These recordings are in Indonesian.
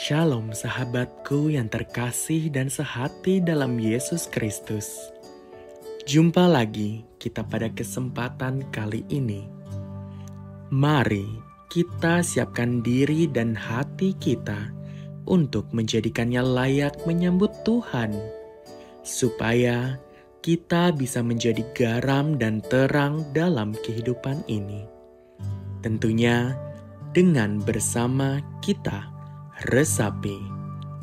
Shalom sahabatku yang terkasih dan sehati dalam Yesus Kristus. Jumpa lagi kita pada kesempatan kali ini. Mari kita siapkan diri dan hati kita untuk menjadikannya layak menyambut Tuhan, supaya kita bisa menjadi garam dan terang dalam kehidupan ini. Tentunya dengan bersama kita resapi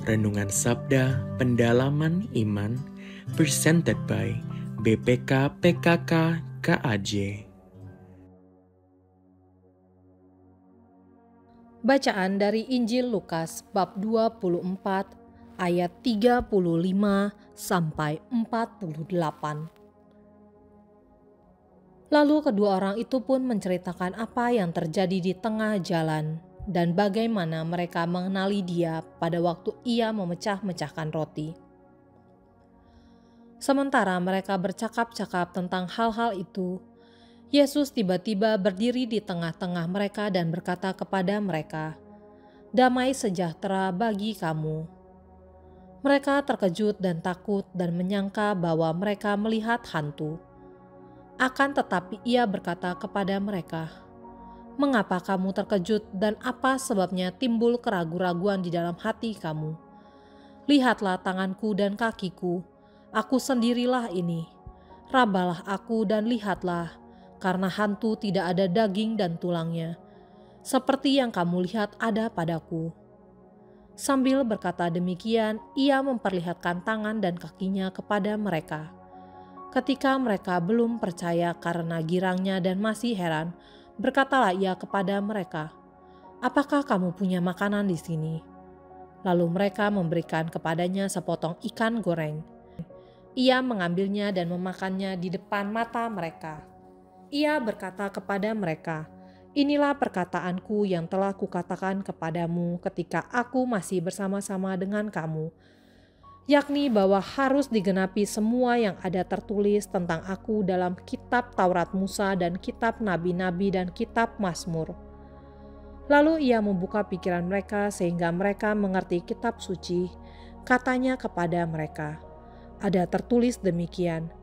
Renungan Sabda Pendalaman Iman presented by BPK PKK KAJ. Bacaan dari Injil Lukas bab 24 ayat 35 sampai 48. Lalu kedua orang itu pun menceritakan apa yang terjadi di tengah jalan dan bagaimana mereka mengenali Dia pada waktu Ia memecah-mecahkan roti. Sementara mereka bercakap-cakap tentang hal-hal itu, Yesus tiba-tiba berdiri di tengah-tengah mereka dan berkata kepada mereka, "Damai sejahtera bagi kamu." Mereka terkejut dan takut dan menyangka bahwa mereka melihat hantu. Akan tetapi Ia berkata kepada mereka, "Mengapa kamu terkejut dan apa sebabnya timbul keraguan-raguan di dalam hati kamu? Lihatlah tanganku dan kakiku, aku sendirilah ini. Rabalah aku dan lihatlah, karena hantu tidak ada daging dan tulangnya, seperti yang kamu lihat ada padaku." Sambil berkata demikian, Ia memperlihatkan tangan dan kakinya kepada mereka. Ketika mereka belum percaya karena girangnya dan masih heran, berkatalah Ia kepada mereka, "Apakah kamu punya makanan di sini?" Lalu mereka memberikan kepadanya sepotong ikan goreng. Ia mengambilnya dan memakannya di depan mata mereka. Ia berkata kepada mereka, "Inilah perkataanku yang telah kukatakan kepadamu ketika aku masih bersama-sama dengan kamu, yakni bahwa harus digenapi semua yang ada tertulis tentang aku dalam kitab Taurat Musa dan kitab Nabi-Nabi dan kitab Mazmur." Lalu Ia membuka pikiran mereka sehingga mereka mengerti kitab suci. Katanya kepada mereka, "Ada tertulis demikian,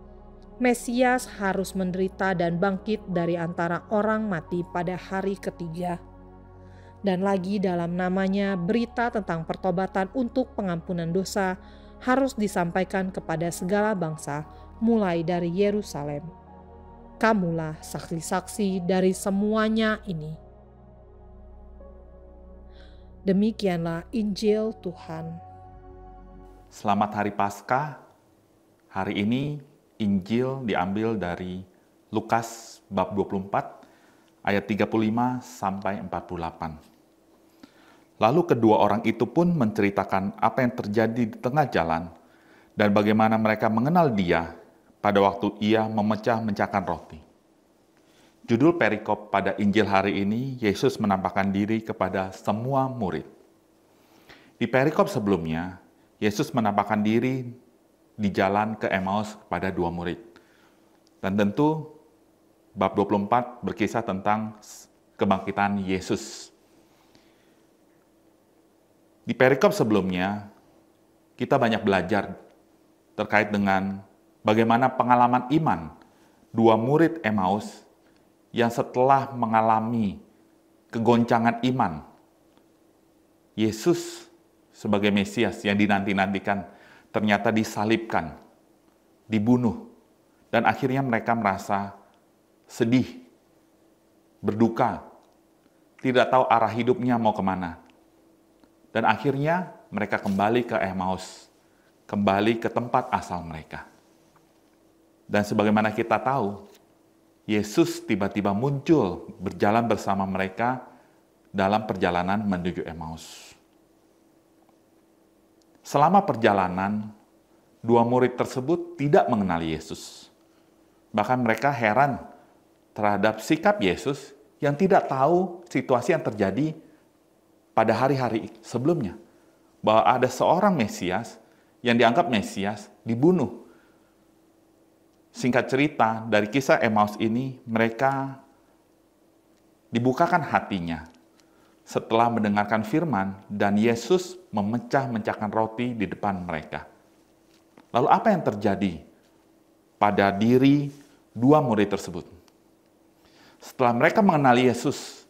Mesias harus menderita dan bangkit dari antara orang mati pada hari ketiga. Dan lagi dalam namanya berita tentang pertobatan untuk pengampunan dosa harus disampaikan kepada segala bangsa, mulai dari Yerusalem. Kamulah saksi-saksi dari semuanya ini." Demikianlah Injil Tuhan. Selamat Hari Paskah. Hari ini Injil diambil dari Lukas bab 24 ayat 35 sampai 48. Lalu kedua orang itu pun menceritakan apa yang terjadi di tengah jalan dan bagaimana mereka mengenal Dia pada waktu Ia memecah-mecahkan roti. Judul perikop pada Injil hari ini, Yesus menampakkan diri kepada semua murid. Di perikop sebelumnya, Yesus menampakkan diri di jalan ke Emmaus kepada dua murid. Dan tentu bab 24 berkisah tentang kebangkitan Yesus. Di perikop sebelumnya, kita banyak belajar terkait dengan bagaimana pengalaman iman dua murid Emmaus yang setelah mengalami kegoncangan iman, Yesus sebagai Mesias yang dinanti-nantikan ternyata disalibkan, dibunuh, dan akhirnya mereka merasa sedih, berduka, tidak tahu arah hidupnya mau kemana. Dan akhirnya mereka kembali ke Emmaus, kembali ke tempat asal mereka. Dan sebagaimana kita tahu, Yesus tiba-tiba muncul berjalan bersama mereka dalam perjalanan menuju Emmaus. Selama perjalanan, dua murid tersebut tidak mengenali Yesus. Bahkan mereka heran terhadap sikap Yesus yang tidak tahu situasi yang terjadi pada hari-hari sebelumnya. Bahwa ada seorang Mesias yang dianggap Mesias dibunuh. Singkat cerita, dari kisah Emmaus ini, mereka dibukakan hatinya setelah mendengarkan firman dan Yesus memecah-mecahkan roti di depan mereka. Lalu apa yang terjadi pada diri dua murid tersebut? Setelah mereka mengenali Yesus,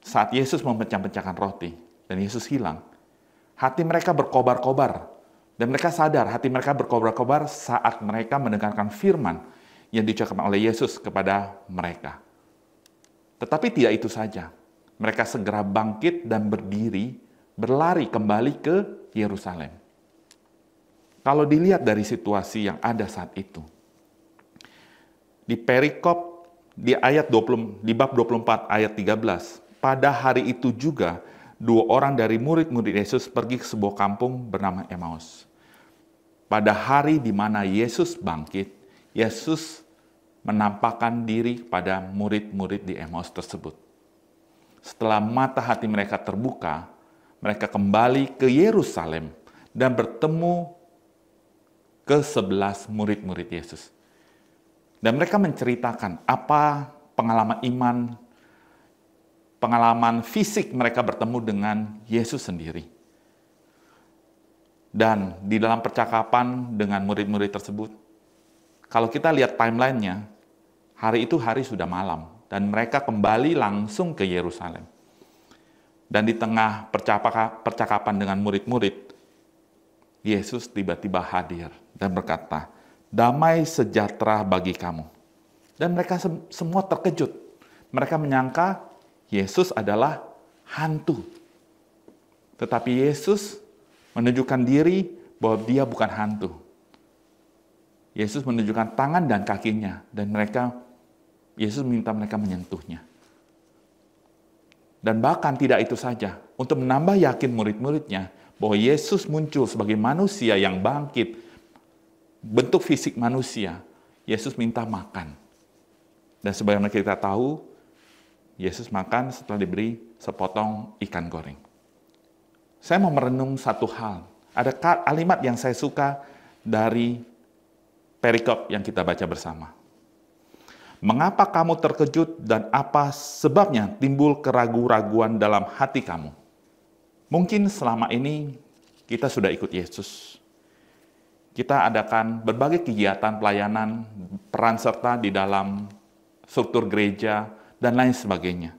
saat Yesus memecah-mecahkan roti dan Yesus hilang, hati mereka berkobar-kobar. Dan mereka sadar hati mereka berkobar-kobar saat mereka mendengarkan firman yang diucapkan oleh Yesus kepada mereka. Tetapi tidak itu saja. Mereka segera bangkit dan berdiri, berlari kembali ke Yerusalem. Kalau dilihat dari situasi yang ada saat itu, di perikop di bab 24 ayat 13, pada hari itu juga dua orang dari murid-murid Yesus pergi ke sebuah kampung bernama Emmaus. Pada hari di mana Yesus bangkit, Yesus menampakkan diri pada murid-murid di Emmaus tersebut. Setelah mata hati mereka terbuka, mereka kembali ke Yerusalem dan bertemu ke-11 murid-murid Yesus. Dan mereka menceritakan apa pengalaman iman, pengalaman fisik mereka bertemu dengan Yesus sendiri. Dan di dalam percakapan dengan murid-murid tersebut, kalau kita lihat timeline-nya, hari itu hari sudah malam, dan mereka kembali langsung ke Yerusalem. Dan di tengah percakapan dengan murid-murid, Yesus tiba-tiba hadir dan berkata, "Damai sejahtera bagi kamu." Dan mereka semua terkejut. Mereka menyangka Yesus adalah hantu. Tetapi Yesus menunjukkan diri bahwa dia bukan hantu. Yesus menunjukkan tangan dan kakinya, dan Yesus minta mereka menyentuhnya. Dan bahkan tidak itu saja, untuk menambah yakin murid-muridnya bahwa Yesus muncul sebagai manusia yang bangkit, bentuk fisik manusia, Yesus minta makan. Dan sebagaimana kita tahu, Yesus makan setelah diberi sepotong ikan goreng. Saya mau merenung satu hal. Ada kalimat yang saya suka dari perikop yang kita baca bersama. Mengapa kamu terkejut dan apa sebabnya timbul keraguan-raguan dalam hati kamu? Mungkin selama ini kita sudah ikut Yesus. Kita adakan berbagai kegiatan pelayanan, peran serta di dalam struktur gereja, dan lain sebagainya.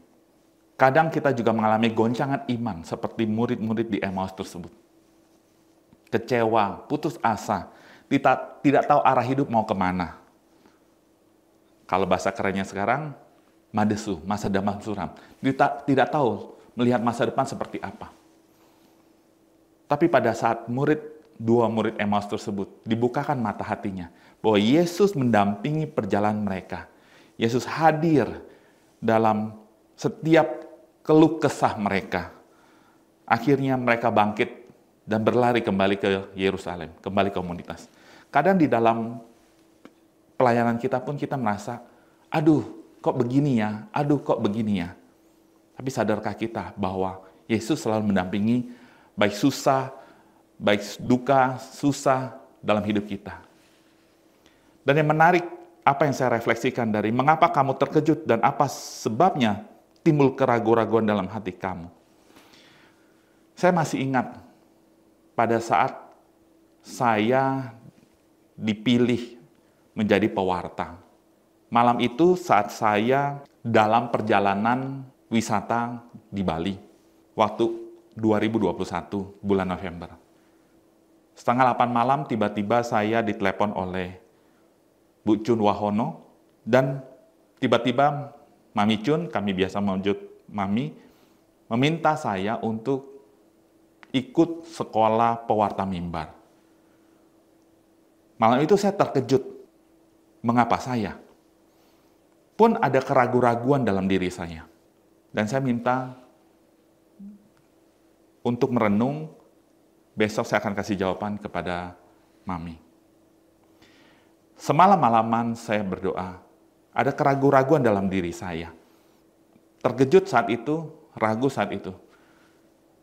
Kadang kita juga mengalami goncangan iman seperti murid-murid di Emmaus tersebut. Kecewa, putus asa, tidak tahu arah hidup mau kemana. Kalau bahasa kerennya sekarang, madesu, masa depan suram. Tidak tahu melihat masa depan seperti apa. Tapi pada saat dua murid Emmaus tersebut dibukakan mata hatinya, bahwa Yesus mendampingi perjalanan mereka. Yesus hadir dalam setiap keluh kesah mereka. Akhirnya mereka bangkit dan berlari kembali ke Yerusalem, kembali ke komunitas. Kadang di dalam pelayanan kita pun kita merasa, aduh kok begini ya, aduh kok begini ya. Tapi sadarkah kita bahwa Yesus selalu mendampingi baik susah, baik duka, susah dalam hidup kita. Dan yang menarik, apa yang saya refleksikan dari mengapa kamu terkejut dan apa sebabnya timbul keraguan-raguan dalam hati kamu. Saya masih ingat pada saat saya dipilih menjadi pewarta. Malam itu saat saya dalam perjalanan wisata di Bali, waktu 2021, bulan November. Setengah 8 malam tiba-tiba saya ditelepon oleh Bu Chun Wahono, dan tiba-tiba Mami Chun, kami biasa memanggil Mami, meminta saya untuk ikut sekolah pewarta mimbar. Malam itu saya terkejut. Mengapa saya? Pun ada keraguan-raguan dalam diri saya. Dan saya minta untuk merenung, besok saya akan kasih jawaban kepada Mami. Semalam-malaman saya berdoa, ada keraguan-raguan dalam diri saya. Terkejut saat itu, ragu saat itu.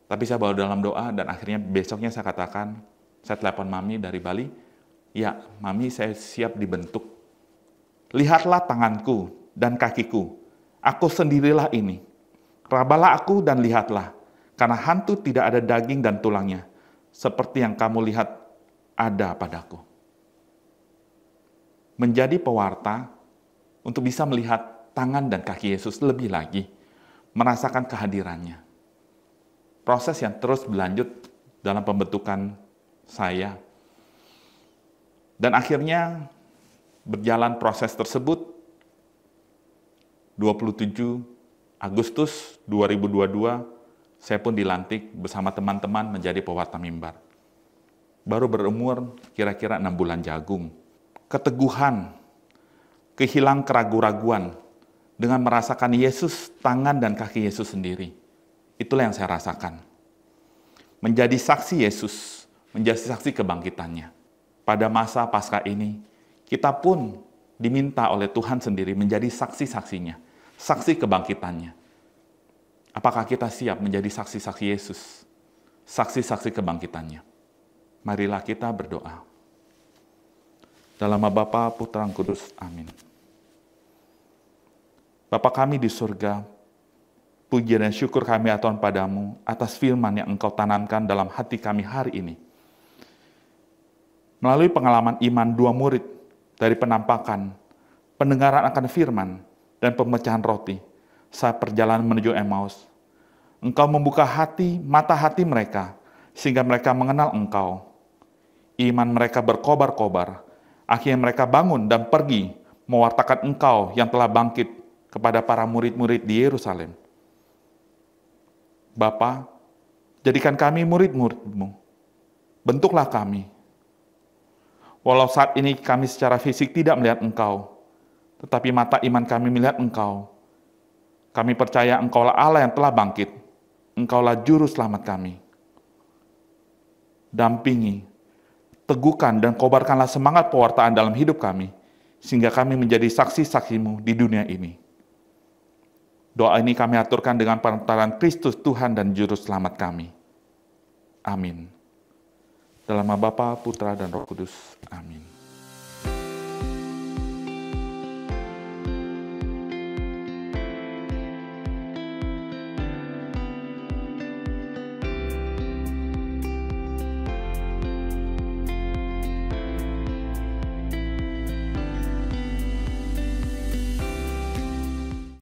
Tapi saya bawa dalam doa dan akhirnya besoknya saya katakan, saya telepon Mami dari Bali, ya Mami saya siap dibentuk. Lihatlah tanganku dan kakiku, aku sendirilah ini. Rabalah aku dan lihatlah, karena hantu tidak ada daging dan tulangnya, seperti yang kamu lihat ada padaku. Menjadi pewarta untuk bisa melihat tangan dan kaki Yesus lebih lagi, merasakan kehadirannya. Proses yang terus berlanjut dalam pembentukan saya. Dan akhirnya berjalan proses tersebut, 27 Agustus 2022, saya pun dilantik bersama teman-teman menjadi pewarta mimbar. Baru berumur kira-kira 6 bulan jagung. Keteguhan, kehilang keraguan-raguan dengan merasakan Yesus, tangan dan kaki Yesus sendiri. Itulah yang saya rasakan. Menjadi saksi Yesus, menjadi saksi kebangkitannya. Pada masa Paskah ini, kita pun diminta oleh Tuhan sendiri menjadi saksi-saksinya, saksi kebangkitannya. Apakah kita siap menjadi saksi-saksi Yesus, saksi-saksi kebangkitannya? Marilah kita berdoa. Dalam nama Bapa, Putra, dan Kudus. Amin. Bapa kami di surga, puji dan syukur kami ya Tuhan padamu atas firman yang Engkau tanamkan dalam hati kami hari ini. Melalui pengalaman iman 2 murid dari penampakan, pendengaran akan firman, dan pemecahan roti saat perjalanan menuju Emmaus, Engkau membuka hati, mata hati mereka, sehingga mereka mengenal Engkau. Iman mereka berkobar-kobar, akhirnya mereka bangun dan pergi mewartakan Engkau yang telah bangkit kepada para murid-murid di Yerusalem. Bapa, jadikan kami murid-murid-Mu. Bentuklah kami. Walau saat ini kami secara fisik tidak melihat Engkau, tetapi mata iman kami melihat Engkau. Kami percaya Engkaulah Allah yang telah bangkit. Engkaulah juru selamat kami. Dampingi, teguhkan dan kobarkanlah semangat pewartaan dalam hidup kami, sehingga kami menjadi saksi-saksi-Mu di dunia ini. Doa ini kami aturkan dengan perantaraan Kristus Tuhan dan Juru Selamat kami. Amin. Dalam nama Bapa, Putra, dan Roh Kudus. Amin.